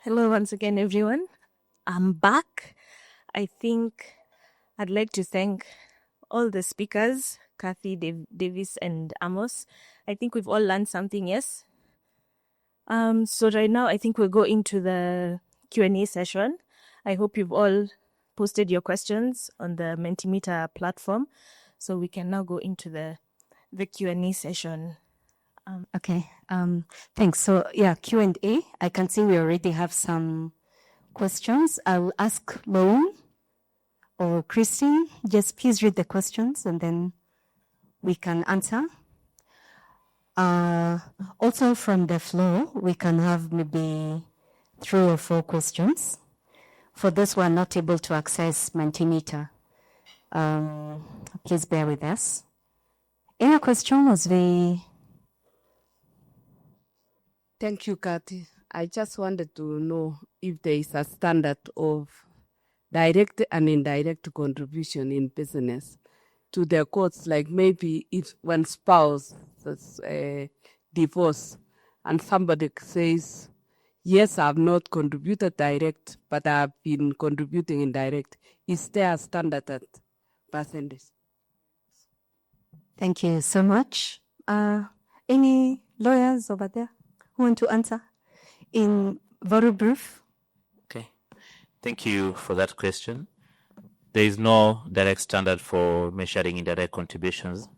Hello once again, everyone. I'm back. I think I'd like to thank all the speakers, Kathy, Davis, and Amos. I think we've all learned something, yes? So right now, I think we'll go into the Q&A session. I hope you've all posted your questions on the Mentimeter platform. So we can now go into the Q&A session. Okay, thanks. So yeah, Q&A. I can see we already have some questions. I'll ask Lone or Christine. Just please read the questions and then we can answer. Also from the floor, we can have maybe 3 or 4 questions. For those who are not able to access Mentimeter, please bear with us. Any question was the... Thank you, Kathy. I just wanted to know if there is a standard of direct and indirect contribution in business to the courts, like maybe if when spouse divorce and somebody says, yes, I've not contributed direct, but I've been contributing indirect. Is there a standard at percentage? Thank you so much. Any lawyers over there who want to answer in very brief? Okay, thank you for that question. There is no direct standard for measuring indirect contributions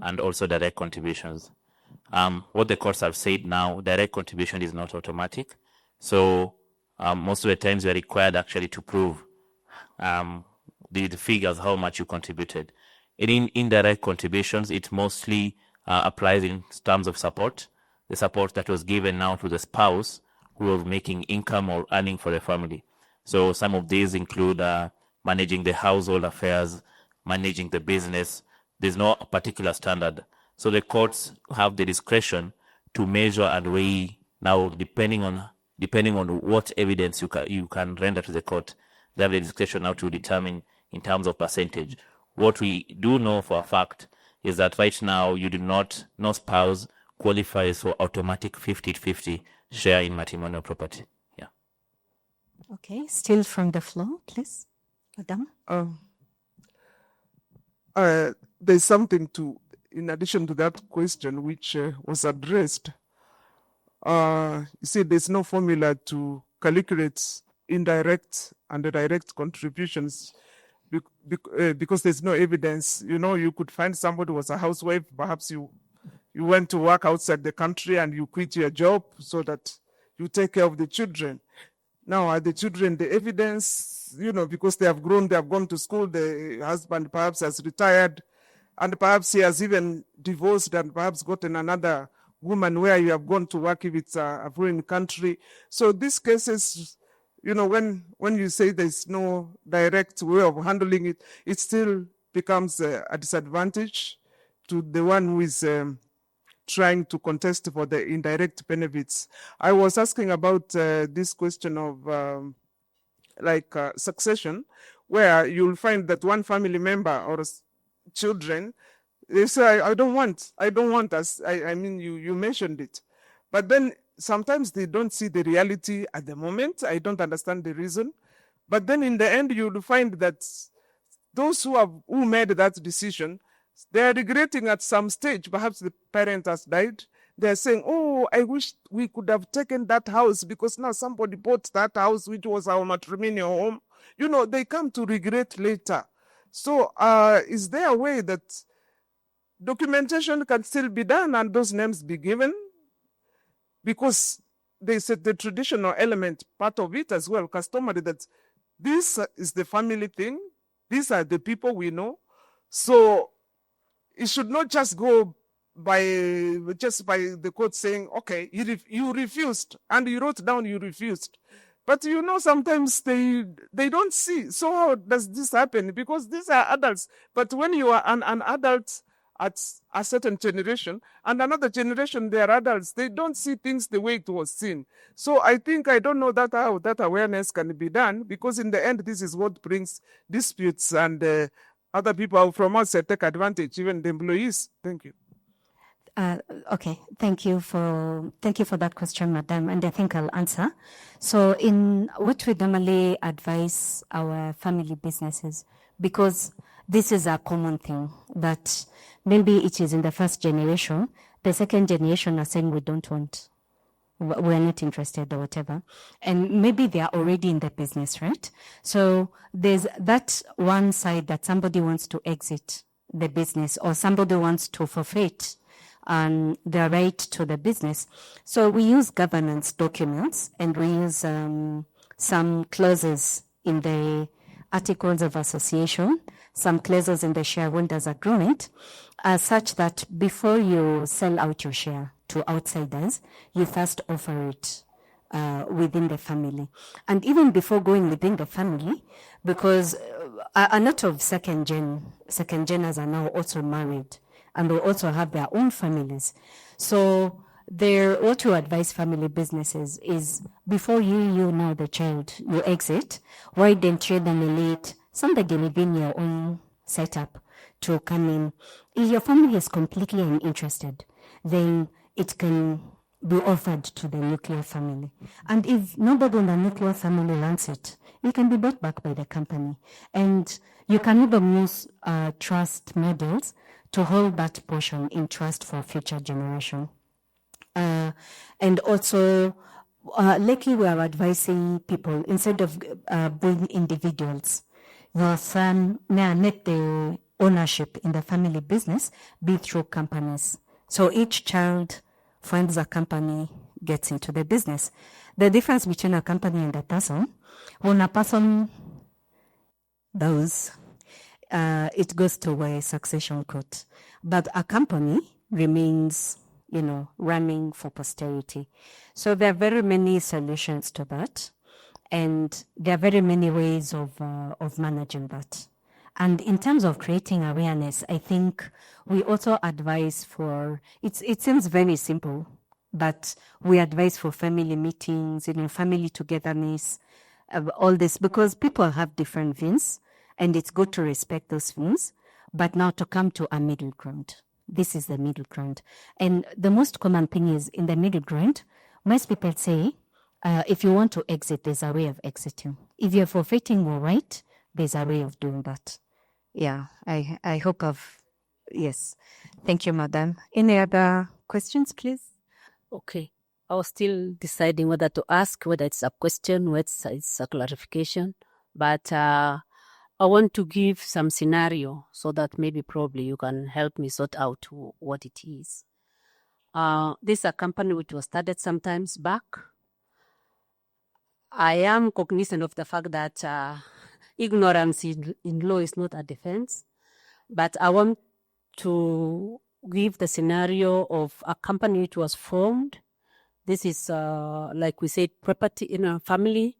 and also direct contributions. What the courts have said now, direct contribution is not automatic. So most of the times we are required actually to prove the figures, how much you contributed. And in indirect contributions, it mostly applies in terms of support, the support that was given now to the spouse who was making income or earning for the family. So some of these include managing the household affairs, managing the business. There's no particular standard. So the courts have the discretion to measure and weigh now, depending on what evidence you can render to the court. They have the discretion now to determine in terms of percentage. What we do know for a fact is that right now no spouse qualifies for automatic 50-50 share in matrimonial property. Yeah. Okay, still from the floor, please, Madam. There's something in addition to that question, which was addressed. You see, there's no formula to calculate indirect and direct contributions because there's no evidence. You could find somebody who was a housewife. Perhaps you went to work outside the country and you quit your job so that you take care of the children. Now, are the children the evidence? Because they have grown, they have gone to school, the husband perhaps has retired, and perhaps he has even divorced and perhaps gotten another woman where you have gone to work if it's a foreign country. So these cases, when you say there's no direct way of handling it, it still becomes a disadvantage to the one who is trying to contest for the indirect benefits. I was asking about this question of succession, where you'll find that one family member or children, they say, I don't want, as I mean, you mentioned it. But then sometimes they don't see the reality at the moment. I don't understand the reason. But then in the end, you'll find that those who made that decision, they are regretting at some stage. Perhaps the parent has died. They're saying, oh, I wish we could have taken that house because now somebody bought that house, which was our matrimonial home. They come to regret later. So is there a way that documentation can still be done and those names be given? Because they said the traditional element, part of it as well, customary, that this is the family thing. These are the people we know. So it should not just go by the court saying, okay, you refused, and you wrote down you refused. But sometimes they don't see. So how does this happen? Because these are adults. But when you are an adult at a certain generation and another generation, they are adults, they don't see things the way it was seen. So I don't know how that awareness can be done, because in the end, this is what brings disputes, and other people from outside take advantage, even the employees. Thank you. Okay, thank you for that question, Madam, and I think I'll answer. So, in what we normally advise our family businesses, because this is a common thing that maybe it is in the first generation, the second generation are saying we don't want, we're not interested or whatever, and maybe they are already in the business, right? So there's that one side that somebody wants to exit the business or somebody wants to forfeit the right to the business. So we use governance documents and we use some clauses in the articles of association, some clauses in the shareholders agreement, such that before you sell out your share to outsiders, you first offer it within the family. And even before going within the family, because a lot of second geners are now also married and they also have their own families. So what you advise family businesses is before you know the child, you exit, why don't you nominate somebody within your own setup to come in? If your family is completely uninterested, then it can be offered to the nuclear family. And if nobody in the nuclear family wants it, it can be bought back by the company. And you can even use trust models to hold that portion in trust for future generation. And also, lately we are advising people, instead of being individuals, your son may let the ownership in the family business be through companies. So each child finds a company, gets into the business. The difference between a company and a person, when a person does, it goes to a succession court. But a company remains, running for posterity. So there are very many solutions to that. And there are very many ways of managing that. And in terms of creating awareness, I think we also advise it seems very simple, but we advise for family meetings, family togetherness, all this, because people have different views, and it's good to respect those views, but now to come to a middle ground. This is the middle ground. And the most common thing is in the middle ground, most people say, if you want to exit, there's a way of exiting. If you're forfeiting your right, there's a way of doing that. Yeah, I hope yes. Thank you, Madam. Any other questions, please? Okay. I was still deciding whether to ask, whether it's a question, whether it's a clarification. But I want to give some scenario so that probably you can help me sort out what it is. This is a company which was started sometimes back. I am cognizant of the fact that ignorance in law is not a defense, but I want to give the scenario of a company which was formed. This is, like we said, property in a family.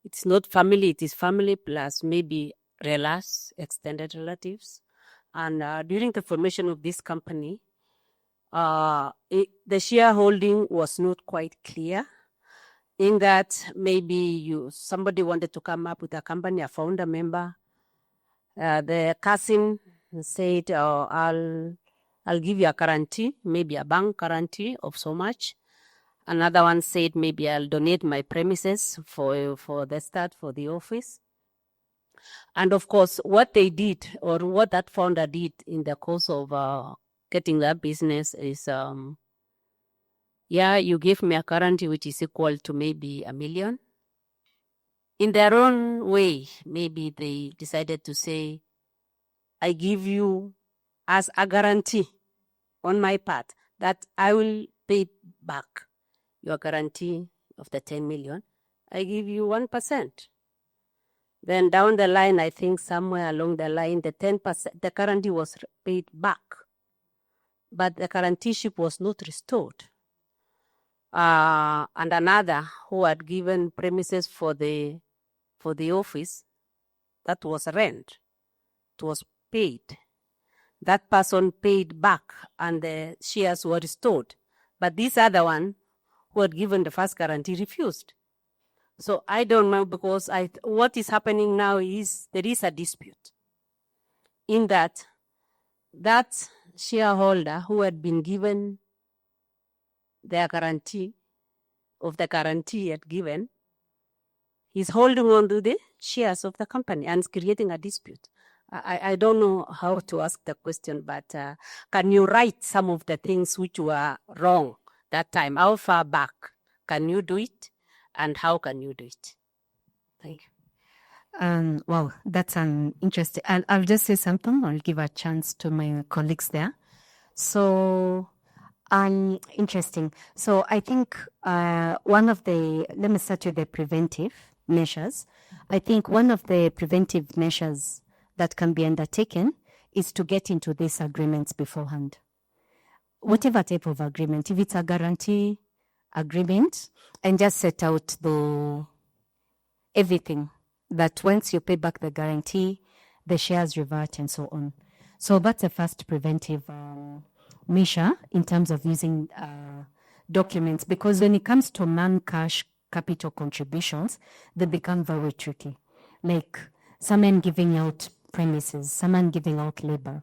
It's not family, it is family plus maybe extended relatives. And during the formation of this company, the shareholding was not quite clear, in that maybe somebody wanted to come up with a company, a founder member. The cousin said, I'll give you a guarantee, maybe a bank guarantee of so much. Another one said, maybe I'll donate my premises for the start, for the office. And of course, what they did, or what that founder did in the course of getting that business is, you give me a guarantee which is equal to maybe $1 million. In their own way, maybe they decided to say, I give you as a guarantee on my part that I will pay back your guarantee of the 10 million. I give you 1%. Then down the line, I think somewhere along the line, the 10%, the guarantee was paid back, but the guaranteeship was not restored. And another who had given premises for the office, that was rent, it was paid. That person paid back and the shares were restored. But this other one who had given the first guarantee refused. So I don't know, because what is happening now is there is a dispute in that shareholder who had been given their guarantee of the guarantee he had given, he's holding on to the shares of the company and is creating a dispute. I don't know how to ask the question, but can you write some of the things which were wrong that time? How far back can you do it, and how can you do it? Thank you. Wow, that's an interesting. I'll just say something. I'll give a chance to my colleagues there. So, interesting. So I think let me start with the preventive measures. I think one of the preventive measures that can be undertaken is to get into these agreements beforehand. Whatever type of agreement, if it's a guarantee agreement, and just set out everything that once you pay back the guarantee, the shares revert and so on. So that's the first preventive measure in terms of using documents, because when it comes to non-cash capital contributions, they become very tricky. Like someone giving out premises, someone giving out labor,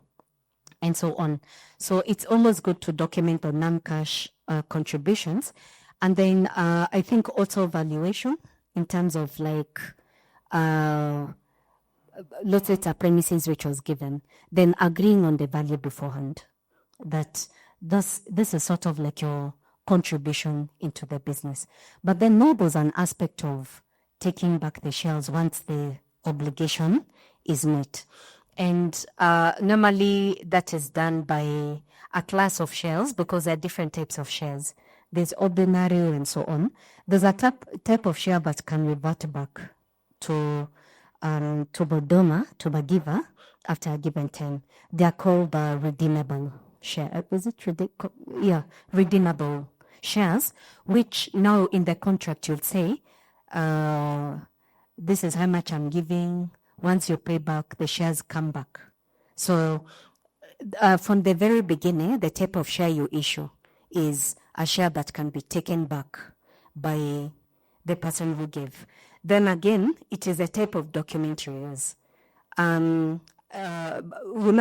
and so on. So it's always good to document the non-cash contributions. And then I think also valuation in terms of like, let's say it's a premises which was given, then agreeing on the value beforehand. That this is sort of like your contribution into the business. But then there's an aspect of taking back the shares once the obligation is met. And normally that is done by a class of shares, because there are different types of shares. There's ordinary and so on. There's a type of share that can revert back to the donor, to the giver, after a given time. They are called redeemable share. Is it redeemable shares, which now in the contract you'll say, this is how much I'm giving. Once you pay back, the shares come back. So from the very beginning, the type of share you issue is a share that can be taken back by the person who gave. Then again, it is a type of document you use. When I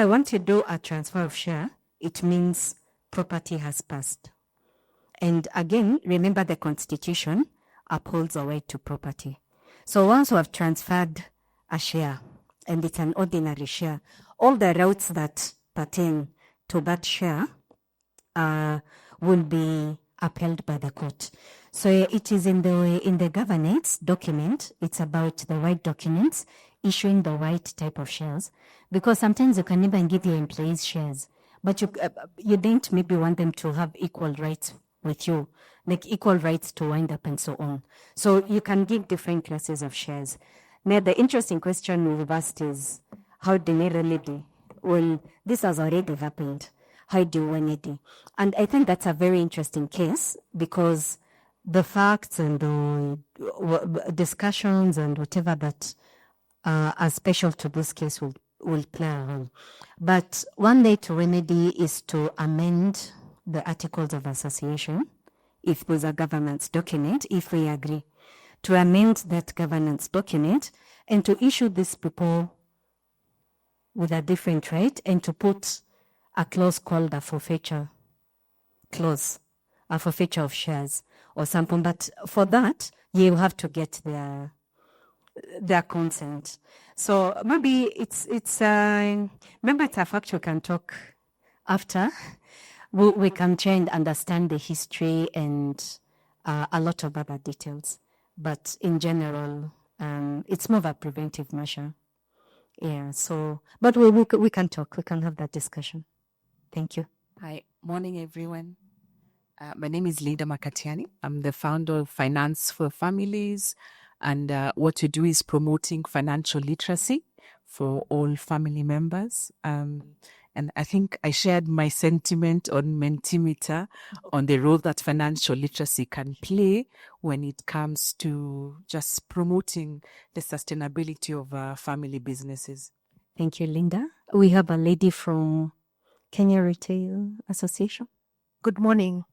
want to do a transfer of share, it means property has passed. And again, remember the Constitution upholds the right to property. So once we have transferred a share, and it's an ordinary share, all the rights that pertain to that share will be upheld by the court. So it is in the governance document, it's about the right documents, issuing the right type of shares, because sometimes you can even give your employees shares, but you don't maybe want them to have equal rights with you, like equal rights to wind up and so on. So you can give different classes of shares. Now, the interesting question we've asked is, how do you really do? Well, this has already happened. How do you win it? And I think that's a very interesting case, because the facts and the discussions and whatever that are special to this case will play a role. But one way to remedy is to amend the Articles of Association, if there's a governance document, if we agree, to amend that governance document and to issue these people with a different right, and to put a clause called a forfeiture clause, a forfeiture of shares or something. But for that, you have to get their consent. So maybe it's maybe it's a fact we can talk after. We can try and understand the history and a lot of other details. But in general, it's more of a preventive measure. Yeah. So, but we can talk. We can have that discussion. Thank you. Hi, morning everyone. My name is Linda Makatiani. I'm the founder of Finance for Families, and what we do is promoting financial literacy for all family members. And I think I shared my sentiment on Mentimeter on the role that financial literacy can play when it comes to just promoting the sustainability of family businesses. Thank you, Linda. We have a lady from Kenya Retail Association. Good morning.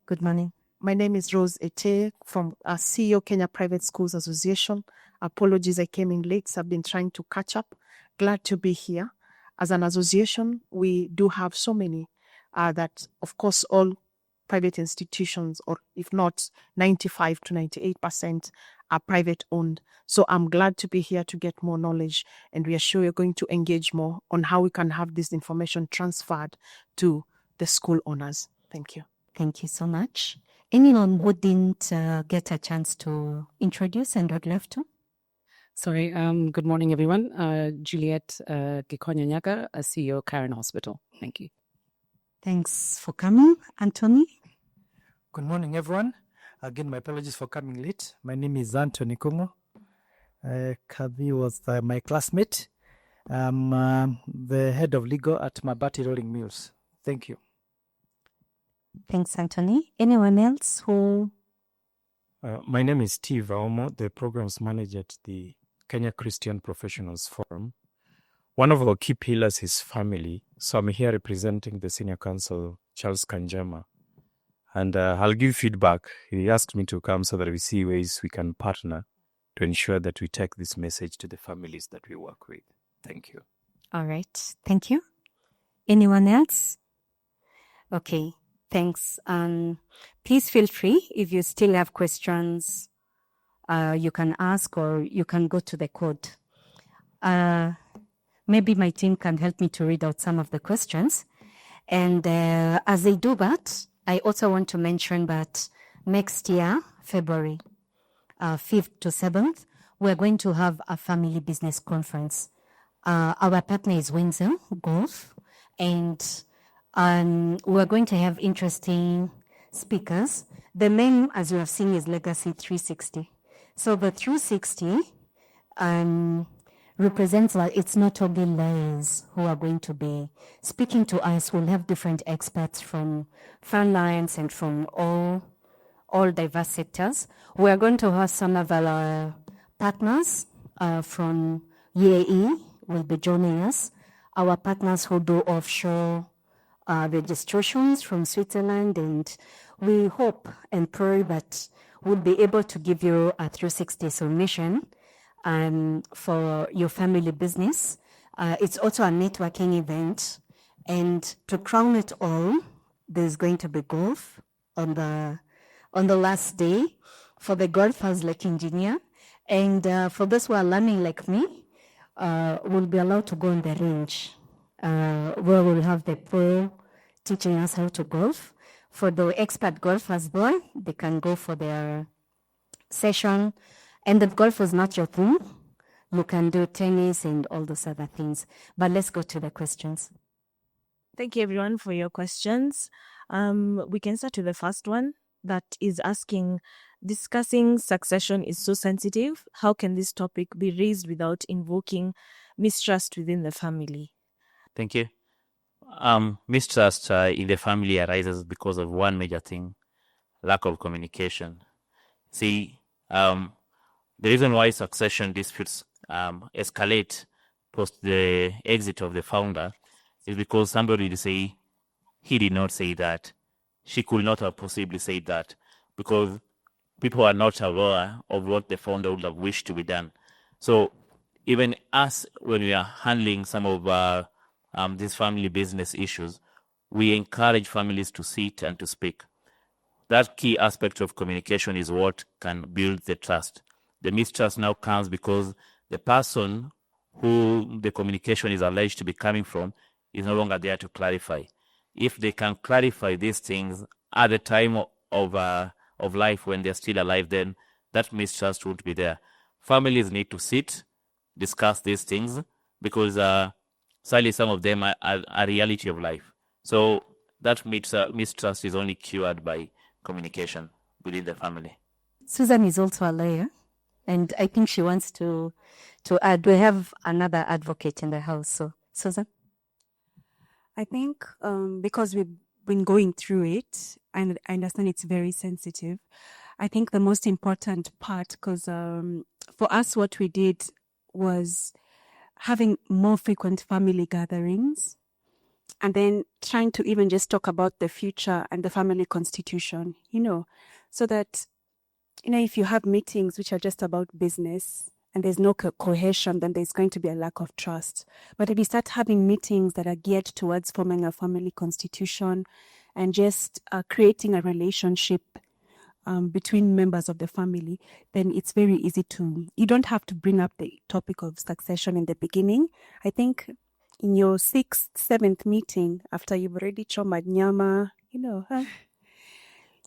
Good morning. My name is Rose Ete from CEO Kenya Private Schools Association. Apologies, I came in late, so I've been trying to catch up. Glad to be here. As an association, we do have so many that, of course, all private institutions, or if not 95 to 98%, are private owned. So I'm glad to be here to get more knowledge, and we are sure you're going to engage more on how we can have this information transferred to the school owners. Thank you. Thank you so much. Anyone who didn't get a chance to introduce and would love to? Sorry, good morning, everyone. Juliet Gikonyanyaga, CEO, Karen Hospital. Thank you. Thanks for coming. Anthony? Good morning, everyone. Again, my apologies for coming late. My name is Anthony Kongo. Kavi was my classmate. I'm the head of legal at Mabati Rolling Mills. Thank you. Thanks, Anthony. Anyone else who... My name is Steve Aomo, the programs manager at the Kenya Christian Professionals Forum. One of our key pillars is family. So I'm here representing the Senior Counsel, Charles Kanjama. And I'll give feedback. He asked me to come so that we see ways we can partner to ensure that we take this message to the families that we work with. Thank you. All right. Thank you. Anyone else? Okay. Thanks. Please feel free if you still have questions. You can ask, or you can go to the code. Maybe my team can help me to read out some of the questions. And as they do that, I also want to mention that next year, February 5th to 7th, we're going to have a family business conference. Our partner is Windsor Golf, and we're going to have interesting speakers. The name, as you have seen, is Legacy 360. So the 360 represents that it's not only lawyers who are going to be speaking to us. We'll have different experts from frontline and from all diverse sectors. We're going to have some of our partners from UAE will be joining us. Our partners who do offshore registrations from Switzerland, and we hope and pray that we'll be able to give you a 360 submission for your family business. It's also a networking event, and to crown it all, there's going to be golf on the last day for the golfers like engineer, and for those who are learning like me, we'll be allowed to go on the range where we'll have the pro teaching us how to golf. For the expert golfers, they can go for their session. And if golf is not your thing, you can do tennis and all those other things. But let's go to the questions. Thank you, everyone, for your questions. We can start with the first one that is asking, discussing succession is so sensitive. How can this topic be raised without invoking mistrust within the family? Thank you. Mistrust in the family arises because of one major thing: lack of communication. See, the reason why succession disputes escalate post the exit of the founder is because somebody will say, he did not say that, she could not have possibly said that, because people are not aware of what the founder would have wished to be done. So even us, when we are handling some of these family business issues, we encourage families to sit and to speak. That key aspect of communication is what can build the trust. The mistrust now comes because the person who the communication is alleged to be coming from is no longer there to clarify. If they can clarify these things at the time of life when they're still alive, then that mistrust won't be there. Families need to sit, discuss these things, because sadly some of them are a reality of life. So that mistrust is only cured by communication within the family. Susan is also a lawyer, and I think she wants to add. We have another advocate in the house. So, Susan? I think because we've been going through it, and I understand it's very sensitive, I think the most important part, because for us, what we did was having more frequent family gatherings, and then trying to even just talk about the future and the family constitution, so that, if you have meetings which are just about business and there's no cohesion, then there's going to be a lack of trust. But if we start having meetings that are geared towards forming a family constitution and just creating a relationship between members of the family, then it's very easy to, you don't have to bring up the topic of succession in the beginning. I think in your 6th, 7th meeting, after you've already chomed nyama,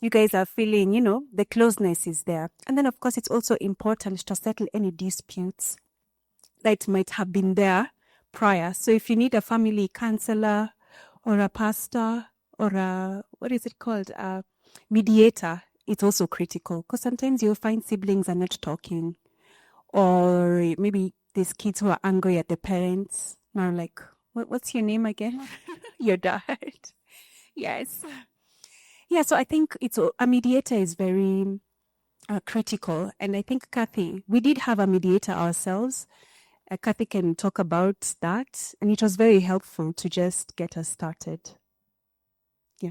you guys are feeling, the closeness is there. And then, of course, it's also important to settle any disputes that might have been there prior. So if you need a family counselor or a pastor or a, mediator, it's also critical, because sometimes you'll find siblings are not talking, or maybe there's kids who are angry at the parents. Now, like, what's your name again? Your dad. Yes. Yeah, so I think a mediator is very critical. And I think, Kathy, we did have a mediator ourselves. Kathy can talk about that. And it was very helpful to just get us started. Yeah.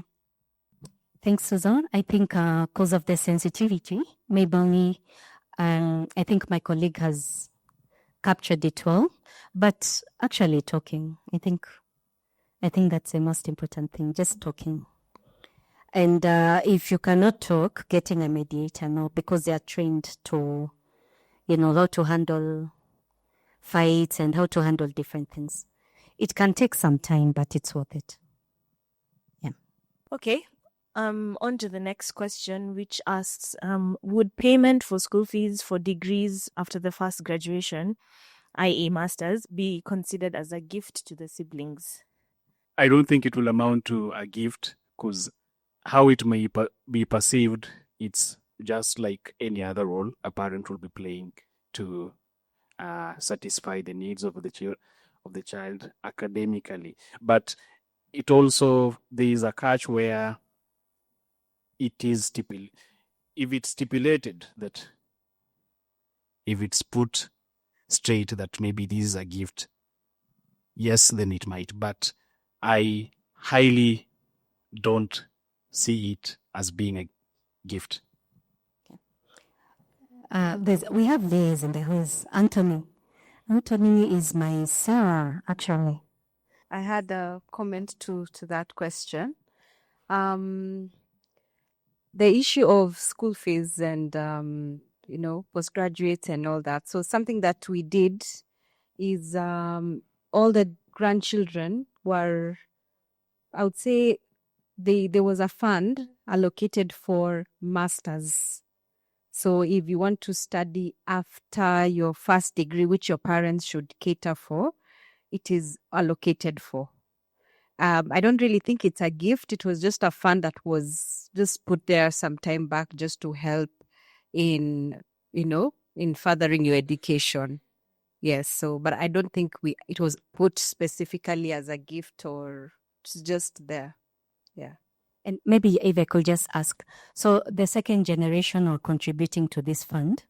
Thanks, Susan. I think because of the sensitivity, maybe I think my colleague has captured it well. But actually talking, I think that's the most important thing, just talking. And if you cannot talk, getting a mediator, no, because they are trained to, how to handle fights and how to handle different things. It can take some time, but it's worth it. Yeah. Okay. On to the next question, which asks, would payment for school fees for degrees after the first graduation, i.e. masters, be considered as a gift to the siblings? I don't think it will amount to a gift, because how it may be perceived, it's just like any other role a parent will be playing to satisfy the needs of the child academically. But it also, there is a catch where it is if it's stipulated that, if it's put straight that maybe this is a gift, yes, then it might. But I highly don't see it as being a gift. We have these in the house. Anthony is my Sarah, actually. I had a comment to that question. The issue of school fees and postgraduates and all that. So something that we did is all the grandchildren were, I would say, there was a fund allocated for masters. So if you want to study after your first degree, which your parents should cater for, it is allocated for. I don't really think it's a gift. It was just a fund that was just put there some time back just to help in furthering your education. Yes. So, but I don't think it was put specifically as a gift, or it's just there. Yeah. And maybe if I could just ask, so the second generation are contributing to this fund?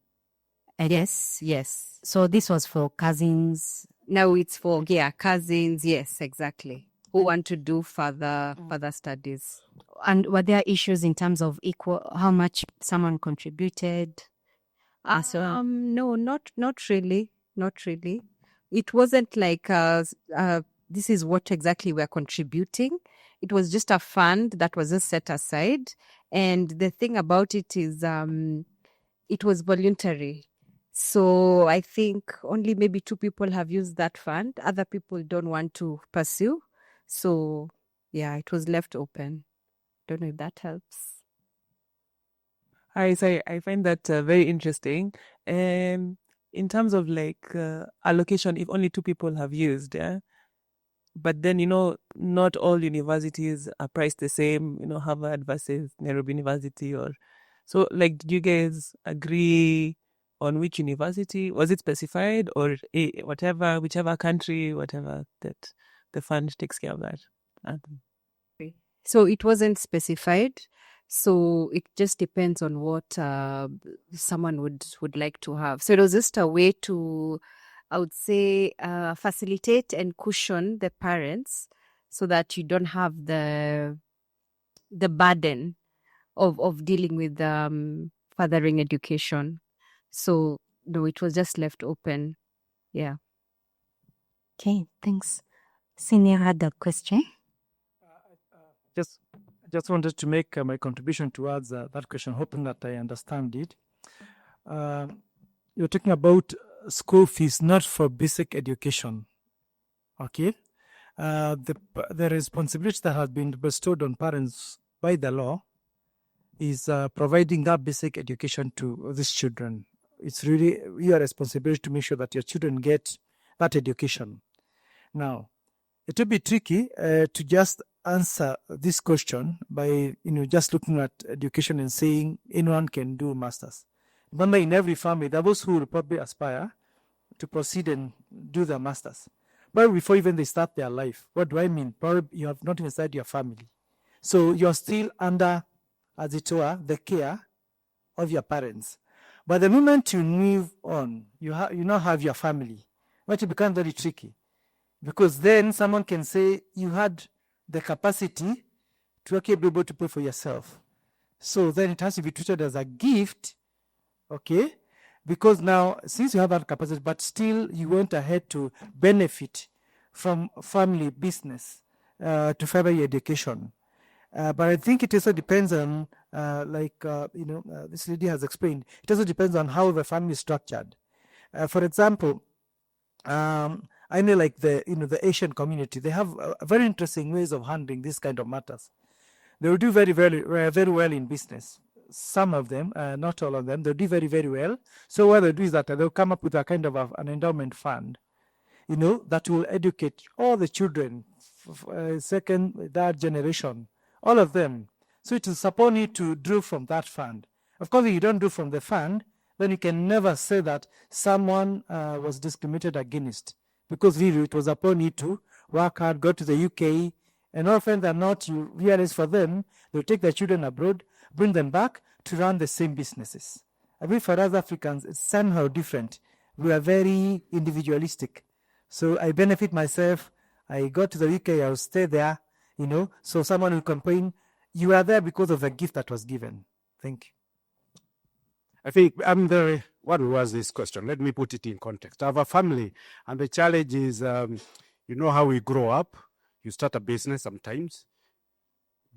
Yes. So this was for cousins? Now it's for, cousins. Yes, exactly. Who want to do further studies. And were there issues in terms of how much someone contributed? No, not really. Not really. It wasn't like this is what exactly we're contributing. It was just a fund that was just set aside. And the thing about it is it was voluntary. So I think only maybe 2 people have used that fund. Other people don't want to pursue. So, it was left open. Don't know if that helps. I find that very interesting. In terms of allocation, if only 2 people have used, but then, not all universities are priced the same, Harvard versus Nairobi University so did you guys agree on which university? Was it specified, or whichever country, whatever, that the fund takes care of that? So it wasn't specified. So it just depends on what someone would like to have. So it was just a way to, I would say, facilitate and cushion the parents so that you don't have the burden of dealing with furthering education. So no, it was just left open. Yeah. Okay, thanks. Senior had a question. Just wanted to make my contribution towards that question, hoping that I understand it. You're talking about school fees, not for basic education. Okay? The responsibility that has been bestowed on parents by the law is providing that basic education to these children. It's really your responsibility to make sure that your children get that education. Now, it will be tricky to just answer this question by just looking at education and saying anyone can do masters. Remember, in every family, there are those who will probably aspire to proceed and do their masters. But before even they start their life, what do I mean? Probably you have not even started your family. So you're still under, as it were, the care of your parents. But the moment you move on, you now have your family, but it becomes very tricky. Because then someone can say you had the capacity to be able to pay for yourself. So then it has to be treated as a gift, okay? Because now, since you have that capacity, but still you went ahead to benefit from family business to further your education. But I think it also depends on, this lady has explained, it also depends on how the family is structured. For example, I know like the Asian community, they have very interesting ways of handling this kind of matters. They will do very, very, very well in business. Some of them, not all of them, they'll do very, very well. So what they'll do is that they'll come up with a kind of an endowment fund, that will educate all the children, second, third generation, all of them. So it is upon you to draw from that fund. Of course, if you don't do from the fund, then you can never say that someone was discriminated against, because really it was upon you to work hard, go to the UK, and often than not, you realize for them, they'll take their children abroad, bring them back to run the same businesses. I mean, for us Africans, it's somehow different. We are very individualistic. So I benefit myself. I go to the UK, I'll stay there, So someone will complain, you are there because of the gift that was given. Thank you. I think what was this question? Let me put it in context. I have a family, and the challenge is, how we grow up. You start a business sometimes,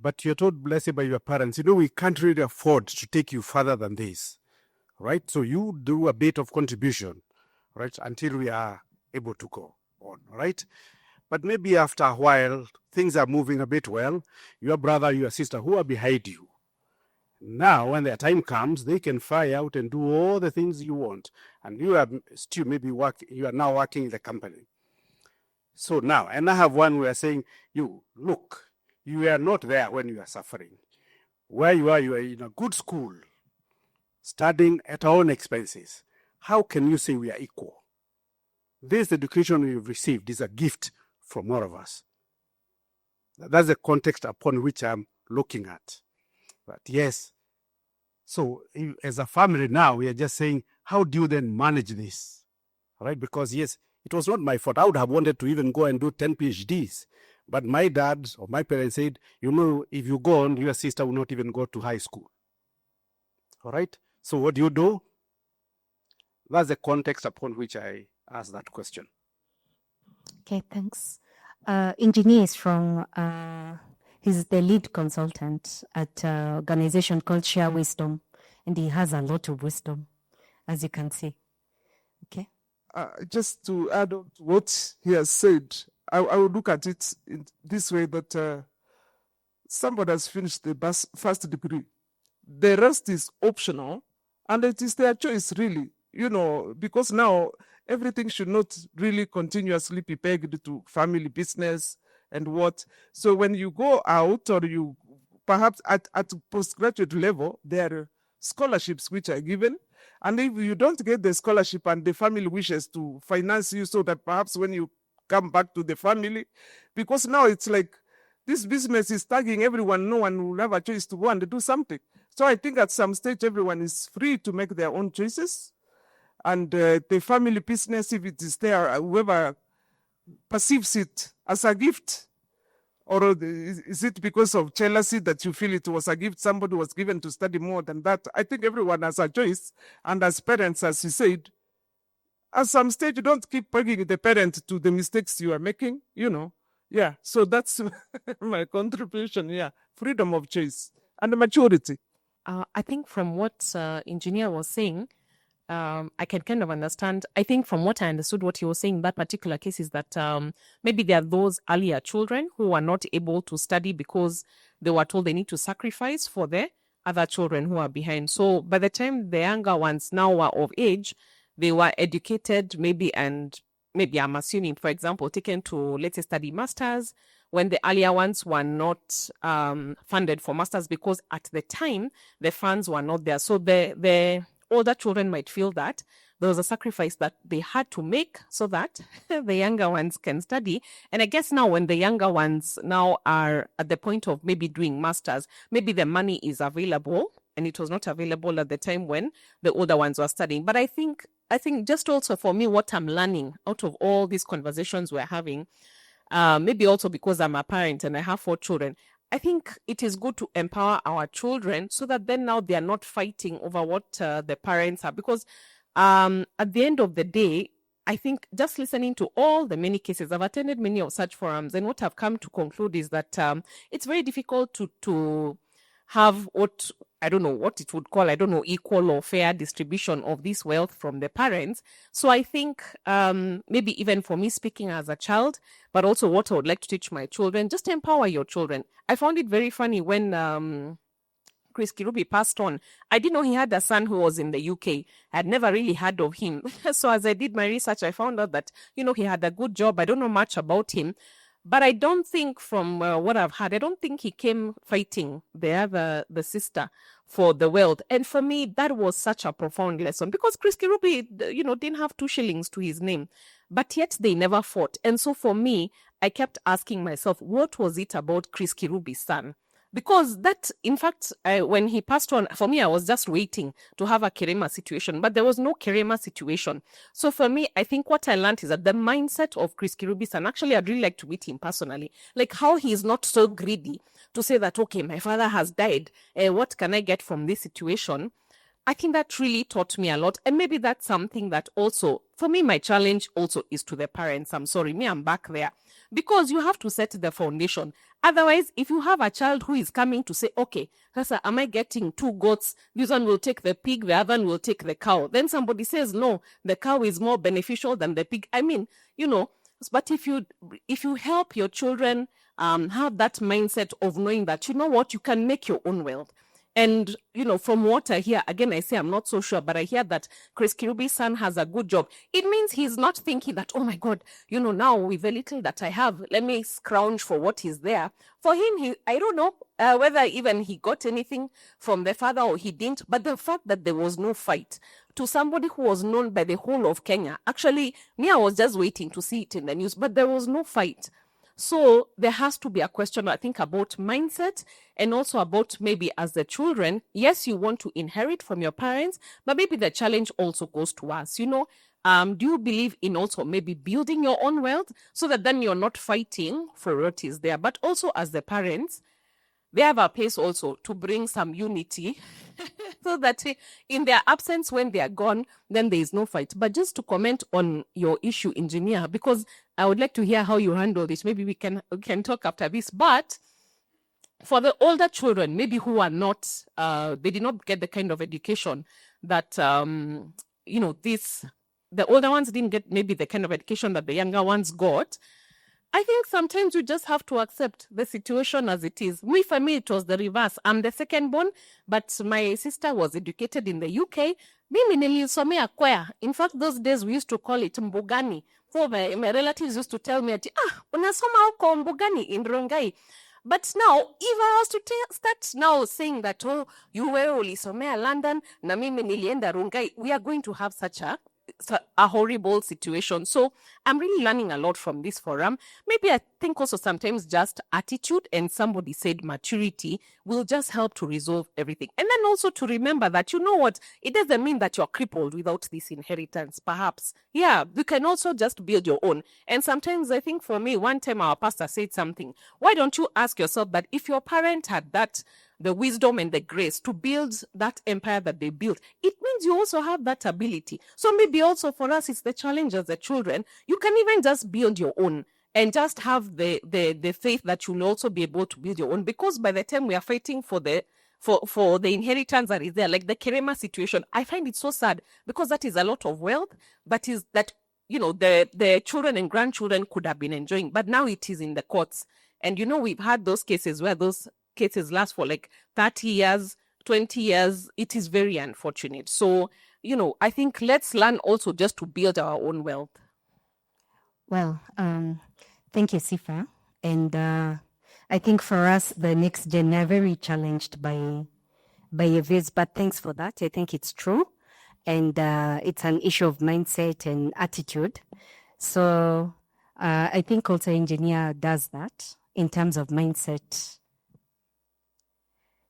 but you're told, let's say by your parents, we can't really afford to take you further than this, right? So you do a bit of contribution, right, until we are able to go on, right? But maybe after a while, things are moving a bit well. Your brother, your sister, who are behind you, now, when their time comes, they can fly out and do all the things you want. And you are still you are now working in the company. So now, and I have one where saying, you are not there when you are suffering. Where you are in a good school, studying at our own expenses. How can you say we are equal? This education we've received is a gift from all of us. That's the context upon which I'm looking at. But yes, so as a family now, we are just saying, how do you then manage this? All right, because yes, it was not my fault. I would have wanted to even go and do 10 PhDs. But my dad or my parents said, if you go on, your sister will not even go to high school. All right, so what do? That's the context upon which I asked that question. Okay, thanks. Engineer is from... He's the lead consultant at an organization called Share Wisdom, and he has a lot of wisdom, as you can see. Okay. Just to add on to what he has said, I would look at it in this way, that somebody has finished the first degree. The rest is optional, and it is their choice, really, because now everything should not really continuously be pegged to family business and what. So when you go out, or you perhaps at postgraduate level, there are scholarships which are given. And if you don't get the scholarship and the family wishes to finance you, so that perhaps when you come back to the family, because now it's like this business is tagging everyone, no one will have a choice to go and do something. So I think at some stage, everyone is free to make their own choices. And the family business, if it is there, whoever perceives it as a gift, or is it because of jealousy that you feel it was a gift somebody was given to study more than that? I think everyone has a choice, and as parents, as you said, at some stage, you don't keep pegging the parent to the mistakes you are making, Yeah, so that's my contribution. Yeah, freedom of choice and maturity. I think from what engineer was saying, I can kind of understand. I think from what I understood, what he was saying in that particular case is that maybe there are those earlier children who are not able to study because they were told they need to sacrifice for their other children who are behind. So by the time the younger ones now were of age, they were educated maybe, and maybe I'm assuming, for example, taken to, let's say, study masters, when the earlier ones were not funded for masters because at the time the funds were not there. So the older children might feel that there was a sacrifice that they had to make so that the younger ones can study. And I guess now when the younger ones now are at the point of maybe doing masters, maybe the money is available and it was not available at the time when the older ones were studying. But I think just also for me, what I'm learning out of all these conversations we're having, maybe also because I'm a parent and I have 4 children, I think it is good to empower our children so that then now they are not fighting over what the parents are. Because at the end of the day, I think just listening to all the many cases, I've attended many of such forums, and what I've come to conclude is that it's very difficult to have what, I don't know what it would call, equal or fair distribution of this wealth from the parents. So I think maybe even for me speaking as a child, but also what I would like to teach my children, just empower your children. I found it very funny when Chris Kirubi passed on. I didn't know he had a son who was in the UK. I had never really heard of him. So as I did my research, I found out that, he had a good job. I don't know much about him. But I don't think from what I've heard, I don't think he came fighting the sister for the wealth. And for me, that was such a profound lesson because Chris Kirubi, didn't have 2 shillings to his name, but yet they never fought. And so for me, I kept asking myself, what was it about Chris Kirubi's son? Because that, in fact, when he passed on, for me, I was just waiting to have a Kerema situation, but there was no Kerema situation. So for me, I think what I learned is that the mindset of Chris Kirubi, and actually I'd really like to meet him personally, like how he is not so greedy to say that, okay, my father has died, what can I get from this situation? I think that really taught me a lot. And maybe that's something that also, for me, my challenge also is to the parents. I'm sorry, I'm back there. Because you have to set the foundation. Otherwise, if you have a child who is coming to say, okay, Rasa, am I getting 2 goats? This one will take the pig, the other one will take the cow. Then somebody says, no, the cow is more beneficial than the pig. I mean, but if you help your children have that mindset of knowing that, you can make your own wealth. And, from what I hear, again, I say I'm not so sure, but I hear that Chris Kirubi's son has a good job. It means he's not thinking that, oh my God, now with the little that I have, let me scrounge for what is there. For him, I don't know whether even he got anything from the father or he didn't, but the fact that there was no fight to somebody who was known by the whole of Kenya. Actually, I was just waiting to see it in the news, but there was no fight. So there has to be a question, I think, about mindset and also about maybe as the children, yes, you want to inherit from your parents, but maybe the challenge also goes to us. Do you believe in also maybe building your own wealth so that then you're not fighting for what is there, but also as the parents, they have a place also to bring some unity so that in their absence, when they are gone, then there is no fight. But just to comment on your issue, engineer, because I would like to hear how you handled it. Maybe we can talk after this. But for the older children, maybe who are not, they did not get the kind of education that, the older ones didn't get maybe the kind of education that the younger ones got. I think sometimes you just have to accept the situation as it is. For me, it was the reverse. I'm the second born, but my sister was educated in the UK. Mimi nilisomea kwaya. In fact, those days we used to call it Mbugani. So my relatives used to tell me, unasoma huko Mbugani in Rongai. But now, if I was to start now saying that, you were ulisomea London, na mimi nilienda Rongai, we are going to have such a horrible situation. So I'm really learning a lot from this forum. Maybe I think also sometimes just attitude, and somebody said maturity will just help to resolve everything. And then also to remember that, it doesn't mean that you're crippled without this inheritance. Perhaps, you can also just build your own. And sometimes I think for me, one time our pastor said something. Why don't you ask yourself that if your parent had that the wisdom and the grace to build that empire that they built, it means you also have that ability. So maybe also for us, it's the challenge as the children. You can even just build your own and just have the faith that you'll also be able to build your own, because by the time we are fighting for the inheritance that is there, like the Kerema situation, I find it so sad, because that is a lot of wealth, but is that, the children and grandchildren could have been enjoying, but now it is in the courts. And we've had those cases where those cases last for like 30 years, 20 years. It is very unfortunate. So, I think let's learn also just to build our own wealth. Well, thank you, Sifa. And I think for us, the next gen are very challenged by your views, but thanks for that. I think it's true. And it's an issue of mindset and attitude. So I think also engineer does that in terms of mindset,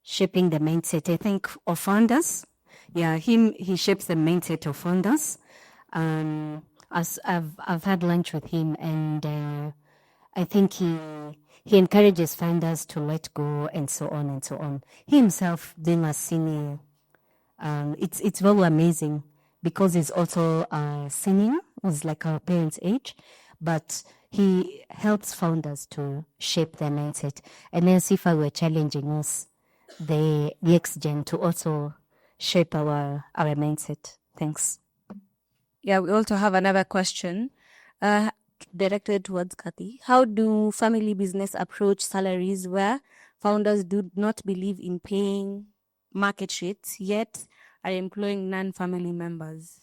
shaping the mindset, I think, of founders. Yeah, he shapes the mindset of founders. As I've had lunch with him, and I think he encourages founders to let go and so on and so on. He himself being a senior, it's very amazing, because he's also a senior, he's like our parents' age, but he helps founders to shape their mindset. And then Sifa, we're challenging us, the next gen, to also shape our mindset. Thanks. Yeah, we also have another question directed towards Kathy. How do family business approach salaries where founders do not believe in paying market rates, yet are employing non-family members?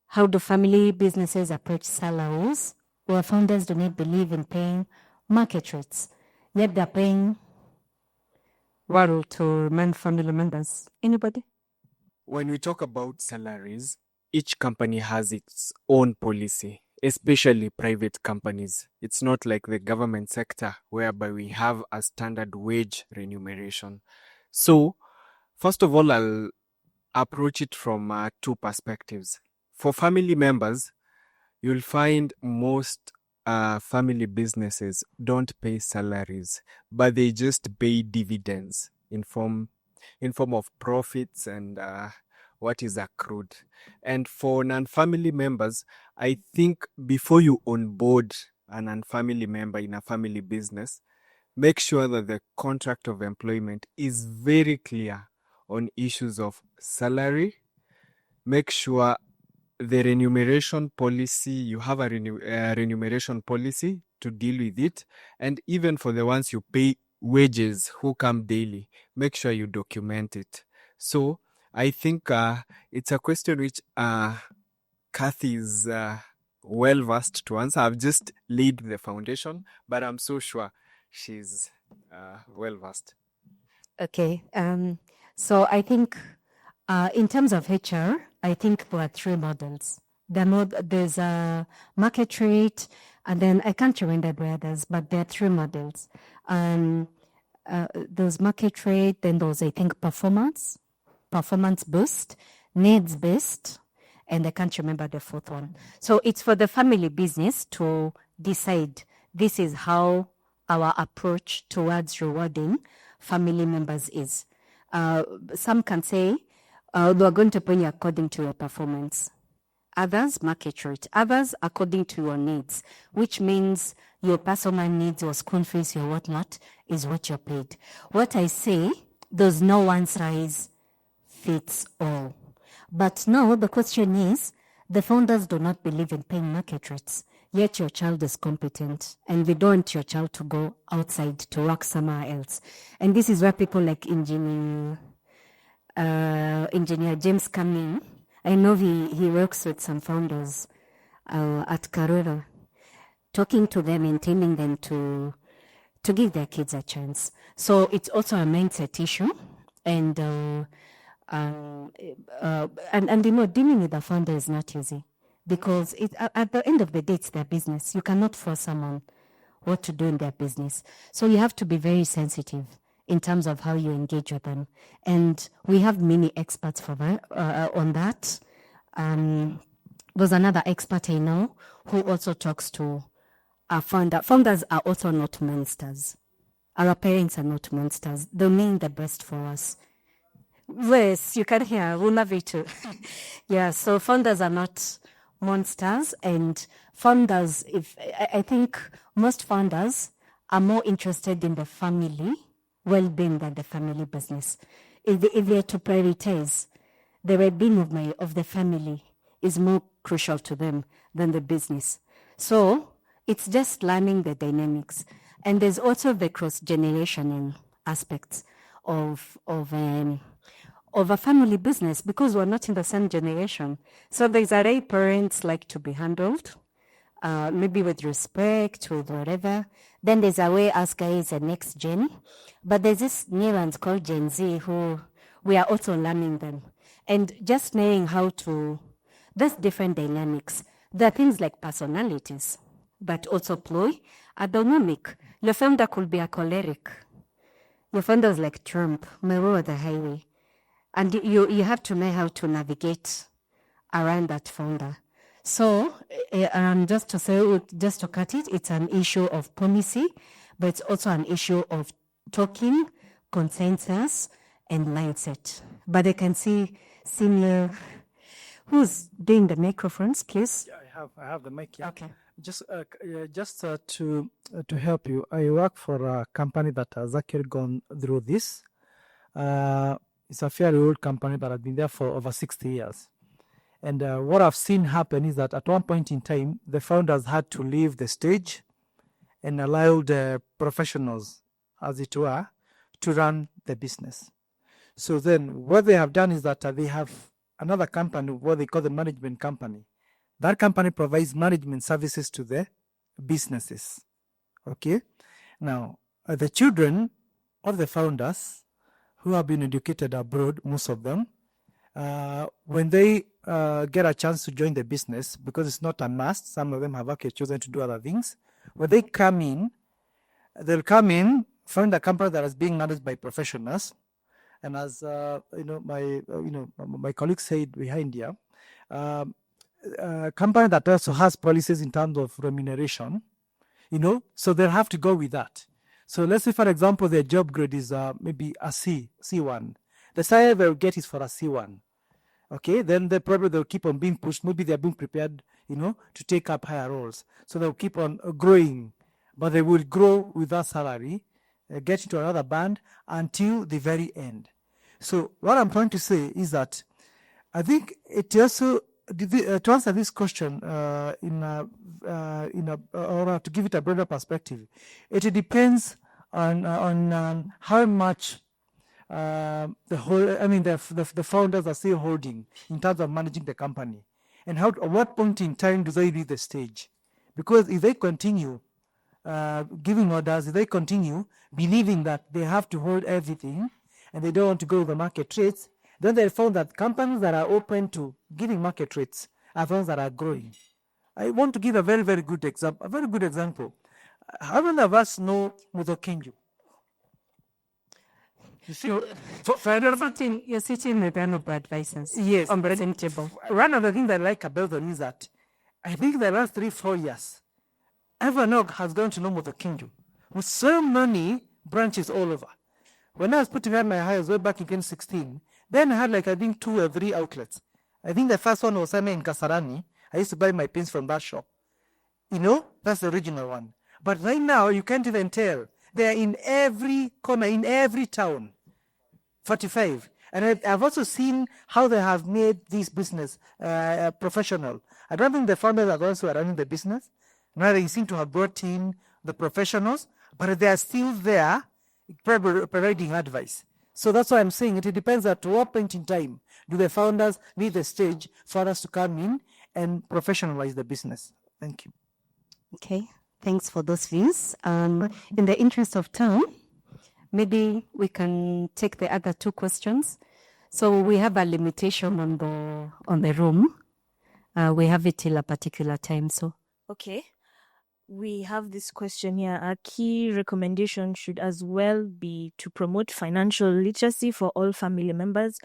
How do family businesses approach salaries where founders do not believe in paying market rates, yet they're paying well to non-family members? Anybody? When we talk about salaries, each company has its own policy, especially private companies. It's not like the government sector, whereby we have a standard wage remuneration. So, first of all, I'll approach it from two perspectives. For family members, you'll find most family businesses don't pay salaries, but they just pay dividends in form of profits and what is accrued. And for non-family members, I think before you onboard a non-family member in a family business, make sure that the contract of employment is very clear on issues of salary. Make sure the remuneration policy, you have a remuneration policy to deal with it. And even for the ones you pay wages who come daily, make sure you document it. So I think it's a question which Kathy is well versed to answer. I've just laid the foundation, but I'm so sure she's well versed. Okay. So I think in terms of HR, I think there are three models. There's a market rate, and then I can't remember the others, but there are three models. There's market rate, then there's, I think, performance boost, needs based, and I can't remember the fourth one. So it's for the family business to decide this is how our approach towards rewarding family members is. Some can say we're going to pay you according to your performance. Others, market rate. Others, according to your needs, which means your personal needs, your school fees, your whatnot, is what you're paid. What I say, there's no one size fits all. But now the question is, the founders do not believe in paying market rates, yet your child is competent, and we don't want your child to go outside to work somewhere else. And this is where people like engineer James come in. I know he works with some founders at Karura, talking to them and telling them to give their kids a chance. So it's also a mindset issue, and dealing with a founder is not easy, because at the end of the day, it's their business. You cannot force someone what to do in their business. So you have to be very sensitive in terms of how you engage with them. And we have many experts for that, on that. There's another expert I know who also talks to a founder. Founders are also not monsters. Our parents are not monsters. They mean the best for us. Yes, you can hear. We'll love it too. Yeah, so founders are not monsters, and founders, I think most founders are more interested in the family well-being than the family business. If they're to prioritize, the well-being of the family is more crucial to them than the business. So it's just learning the dynamics. And there's also the cross-generational aspects of a family business, because we're not in the same generation. So there's a way parents like to be handled, maybe with respect, with whatever. Then there's a way us guys the next gen. But there's this new ones called Gen Z who we are also learning them. And just knowing how to, there's different dynamics. There are things like personalities, but also ploy, a dynamic. Your founder could be a choleric. Your founder is like Trump, middle of the highway. And you have to know how to navigate around that founder. So, just to cut it, it's an issue of policy, but it's also an issue of talking, consensus, and mindset. But I can see senior, who's doing the microphones, please? Yeah, I have the mic here. Okay. Just to help you, I work for a company that has actually gone through this. It's a fairly old company, but I've been there for over 60 years. And what I've seen happen is that at one point in time, the founders had to leave the stage and allow the professionals, as it were, to run the business. So then what they have done is that they have another company, what they call the management company. That company provides management services to the businesses. Okay? Now, the children of the founders who have been educated abroad, most of them, when they get a chance to join the business, because it's not a must, some of them have actually chosen to do other things. When they come in, they'll come in, find a company that is being managed by professionals, and as my colleague said behind here, a company that also has policies in terms of remuneration, so they'll have to go with that. So let's say, for example, their job grade is maybe a C1. The salary they'll get is for a C1. Okay, then they'll keep on being pushed. Maybe they're being prepared, to take up higher roles. So they'll keep on growing, but they will grow with that salary, get into another band until the very end. So what I'm trying to say is that I think it also, to answer this question or to give it a broader perspective, it depends on how much the founders are still holding in terms of managing the company, and at what point in time do they reach the stage? Because if they continue giving orders, if they continue believing that they have to hold everything and they don't want to go with the market rates, then they found that companies that are open to giving market rates are ones that are growing. I want to give a very, very good example. A very good example. How many of us know Muzokenju? You're sitting with one of advisors. Yes. On the same table. One of the things I like about them is that I think the last 3-4 years, everyone has gone to know Muzokenju with so many branches all over. When I was putting out my hires way back in 2016, then I had 2 or 3 outlets. I think the first one was in Kasarani. I used to buy my pins from that shop. That's the original one. But right now, you can't even tell. They are in every corner, in every town. 45. And I've also seen how they have made this business professional. I don't think the founders are those who are running the business. Now they seem to have brought in the professionals, but they are still there providing advice. So that's why I'm saying it depends at what point in time do the founders need the stage for us to come in and professionalize the business. Thank you. Okay, thanks for those views. In the interest of time, maybe we can take the other 2 questions. So we have a limitation on the room. We have it till a particular time. So okay. We have this question here. A key recommendation should as well be to promote financial literacy for all family members,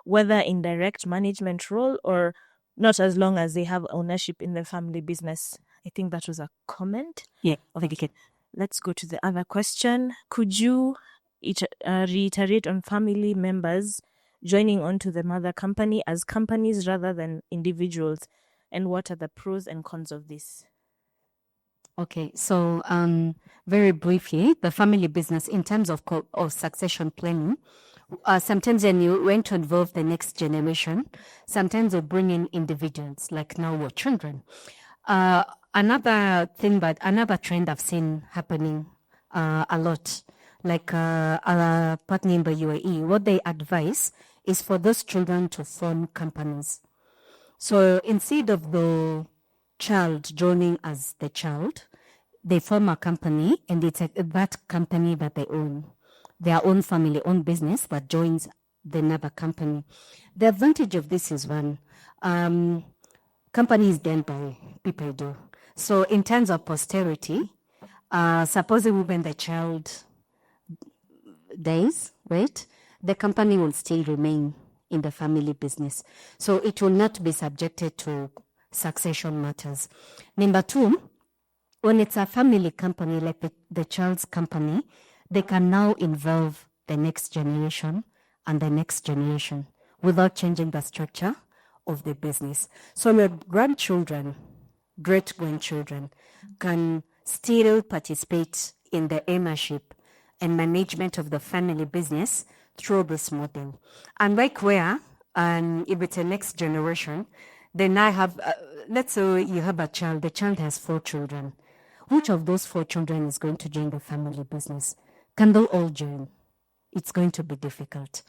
whether in direct management role or not, as long as they have ownership in the family business. I think that was a comment. Yeah, okay. let's go to the other question. Could you reiterate on family members joining onto the mother company as companies rather than individuals? And what are the pros and cons of this? Okay, so very briefly, the family business in terms of succession planning, sometimes when you want to involve the next generation, sometimes you bring in individuals like now your children. Another trend I've seen happening a lot, like our partner in the UAE, what they advise is for those children to form companies. So instead of the child joining as the child, they form a company, and it's that company that they own, their own family-owned business that joins the another company. The advantage of this is one, company is done by people do. So in terms of posterity, supposing when the child dies, right, the company will still remain in the family business. So it will not be subjected to succession matters. Number two, when it's a family company like the child's company, they can now involve the next generation and the next generation without changing the structure of the business. So my grandchildren, great-grandchildren can still participate in the ownership and management of the family business through this model. And like where, if it's a next generation, then I have, let's say you have a child, the child has 4 children. Which of those 4 children is going to join the family business? Can they all join? It's going to be difficult.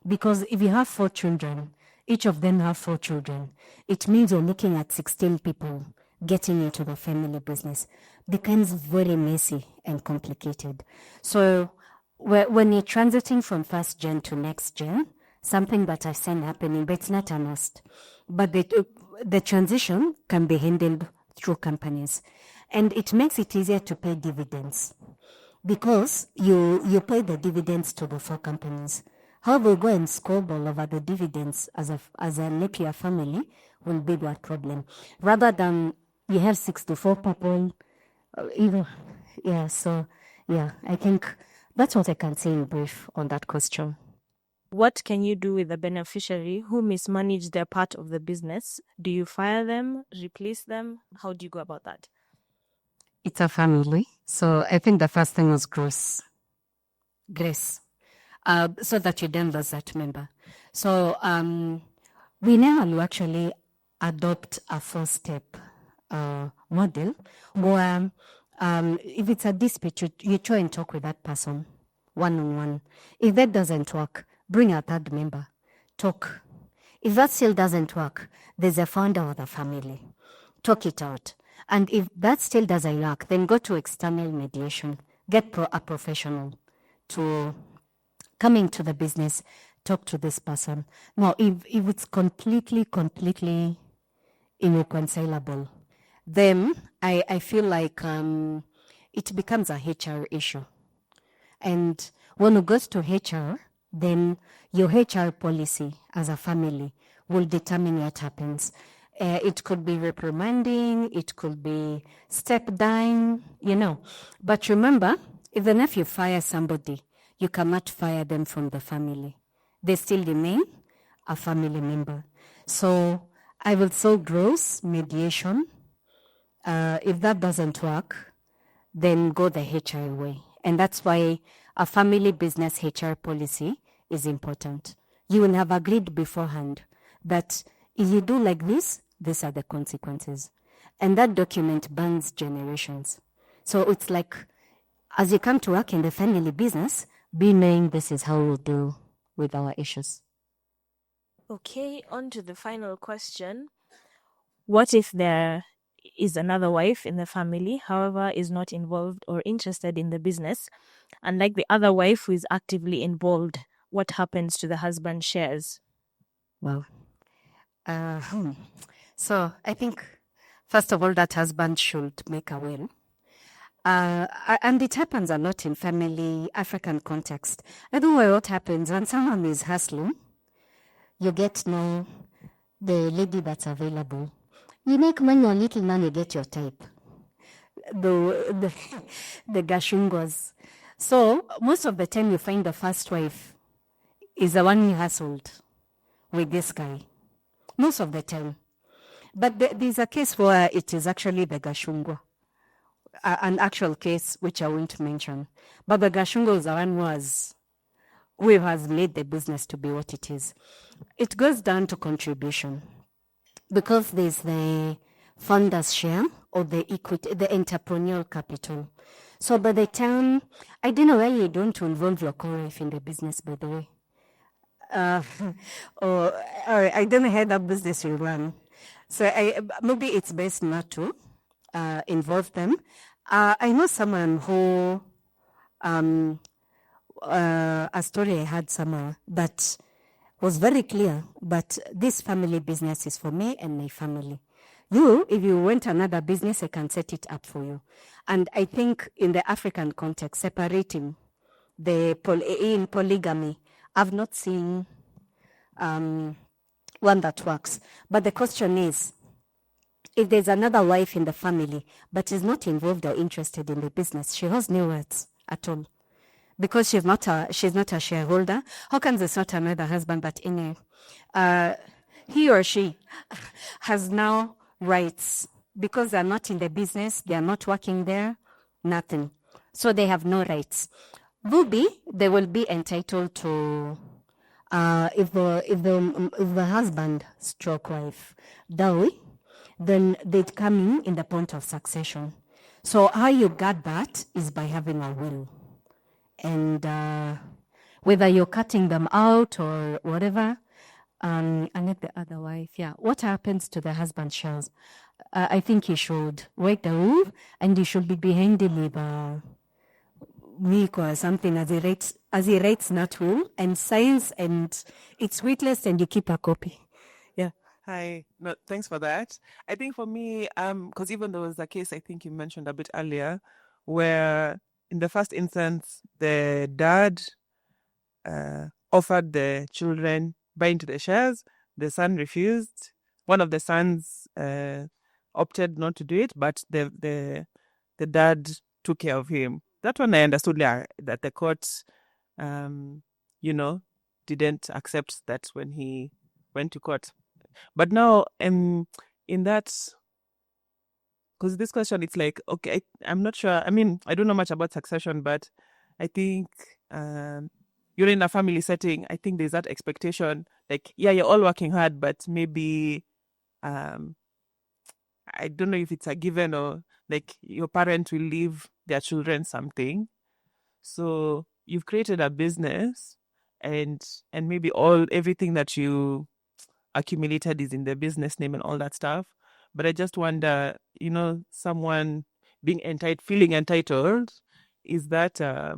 Because if you have 4 children, each of them have 4 children, it means you're looking at 16 people getting into the family business. Becomes very messy and complicated. So when you're transiting from first gen to next gen, something that I've seen happening, but it's not a must. But the transition can be handled through companies. And it makes it easier to pay dividends because you pay the dividends to the 4 companies. How they go and squabble over the dividends as a Napier family will be that problem. Rather than you have 64 people, I think that's what I can say in brief on that question. What can you do with a beneficiary who mismanaged their part of the business? Do you fire them, replace them? How do you go about that? It's a family. So I think the first thing was grace, so that you don't lose that member. So we now will actually adopt a 4-step model where if it's a dispute, you try and talk with that person one-on-one. If that doesn't work, bring a third member, talk. If that still doesn't work, there's a founder of the family. Talk it out. And if that still doesn't work, then go to external mediation. Get a professional to come into the business, talk to this person. Now, if it's completely irreconcilable, then I feel like it becomes a HR issue. And when it goes to HR, then your HR policy as a family will determine what happens. It could be reprimanding, it could be step down, But remember, even if you fire somebody, you cannot fire them from the family. They still remain a family member. So I will say gross mediation. If that doesn't work, then go the HR way. And that's why a family business HR policy is important. You will have agreed beforehand that if you do like this, these are the consequences. And that document burns generations. So it's like, as you come to work in the family business, be knowing this is how we'll deal with our issues. Okay, on to the final question. What if there is another wife in the family, however, is not involved or interested in the business, and like the other wife who is actively involved, what happens to the husband's shares? Wow. So I think, first of all, that husband should make a will. And it happens a lot in family African context. I don't know what happens when someone is hustling. You get to know the lady that's available. You make money or little money, get your type. the Gashungwas. So most of the time you find the first wife is the one who hustled with this guy. Most of the time. But there's a case where it is actually the Gashungwa. An actual case which I won't mention. But the Gashungwa is the one who has made the business to be what it is. It goes down to contribution. Because there's the founder's share or the equity, the entrepreneurial capital. So by the time, I don't know why you don't involve your co-wife in the business, by the way. Or I don't know how that business will run. So maybe it's best not to involve them. I know someone who, a story I had somewhere that was very clear, but this family business is for me and my family. If you want another business, I can set it up for you. And I think in the African context, separating in polygamy, I've not seen one that works. But the question is, if there's another wife in the family, but is not involved or interested in the business, she has no words at all. Because she's not a shareholder. How come there's not another husband, but he or she has now rights because they're not in the business, they are not working there, nothing. So they have no rights. They will be entitled to if the husband stroke wife dowry, then they'd come in the point of succession. So how you got that is by having a will. And whether you're cutting them out or whatever, and let the other wife, what happens to the husband's shares? I think he should work the will, and he should be behind him with a week or something as he writes that will and signs, and it's weightless, and you keep a copy. Hi. No, thanks for that. I think for me, because even there was a case I think you mentioned a bit earlier, where in the first instance, the dad offered the children buy into the shares. The son refused. One of the sons opted not to do it, but the dad took care of him. That one I understood that the court, didn't accept that when he went to court. But now, in that, because this question, it's like, okay, I'm not sure. I mean, I don't know much about succession, but I think you're in a family setting. I think there's that expectation, like, you're all working hard, but maybe, I don't know if it's a given or like your parent will leave their children something. So you've created a business, and maybe everything that you accumulated is in the business name and all that stuff. But I just wonder, someone feeling entitled, is that a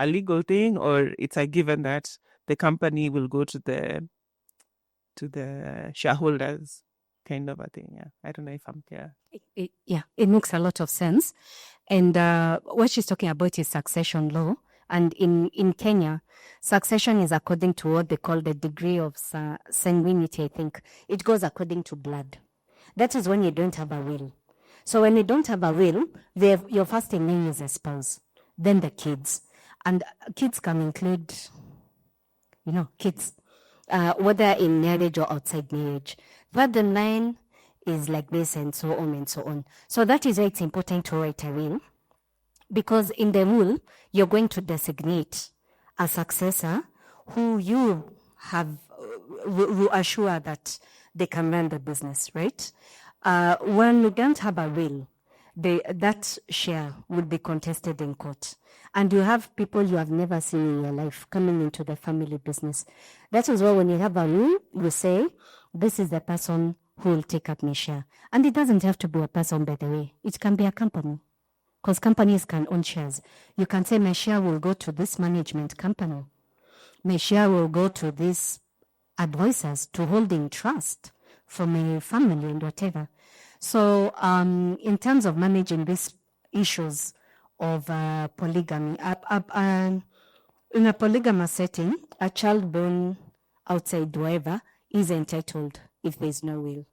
legal thing, or it's a given that the company will go to the shareholders, kind of a thing? Yeah, I don't know if I'm clear. It makes a lot of sense. And what she's talking about is succession law. And in Kenya, succession is according to what they call the degree of sanguinity, I think. It goes according to blood. That is when you don't have a will. So when you don't have a will, your first in line is a spouse, then the kids. And kids can include, kids, whether in marriage or outside marriage. Third in line is like this, and so on and so on. So that is why it's important to write a will. Because in the will, you're going to designate a successor who you will assure that they can run the business, right? When you don't have a will, that share will be contested in court. And you have people you have never seen in your life coming into the family business. That is why when you have a will, you say, this is the person who will take up my share. And it doesn't have to be a person, by the way. It can be a company. Because companies can own shares. You can say, my share will go to this management company. My share will go to these advisors to holding trust for my family and whatever. So in terms of managing these issues of polygamy, in a polygamous setting, a child born outside whoever is entitled if there's no will.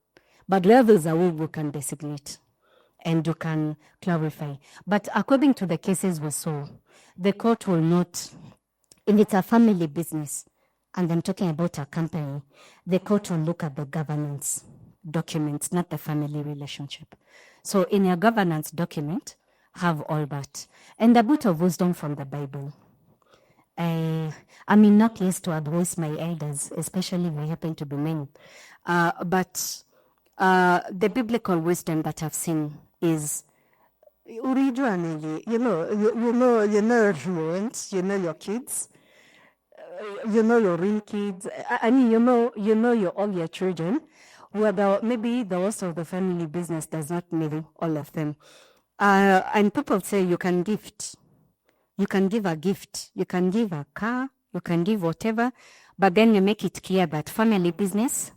But where there's a will, we can designate. and you can clarify. But according to the cases we saw, the court will not, if it's a family business, and I'm talking about a company, the court will look at the governance documents, not the family relationship. So in your governance document, have all that. And a bit of wisdom from the Bible. I'm in no place to advise my elders, especially if I happen to be men. But the biblical wisdom that I've seen is originally, you know your influence, you know your kids, you know your real kids. I mean, you know all your children. Whether maybe the rest of the family business does not know all of them. And people say you can gift. You can give a gift. You can give a car. You can give whatever. But then you make it clear that family business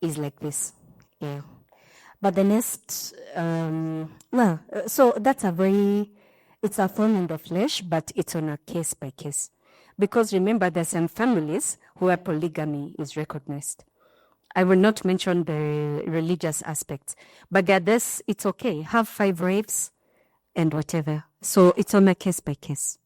is like this. Yeah. But the next, so that's it's a thorn in the flesh, but it's on a case by case. Because remember, there's some families where polygamy is recognized. I will not mention the religious aspects, but it's okay. Have 5 wives and whatever. So it's on a case by case.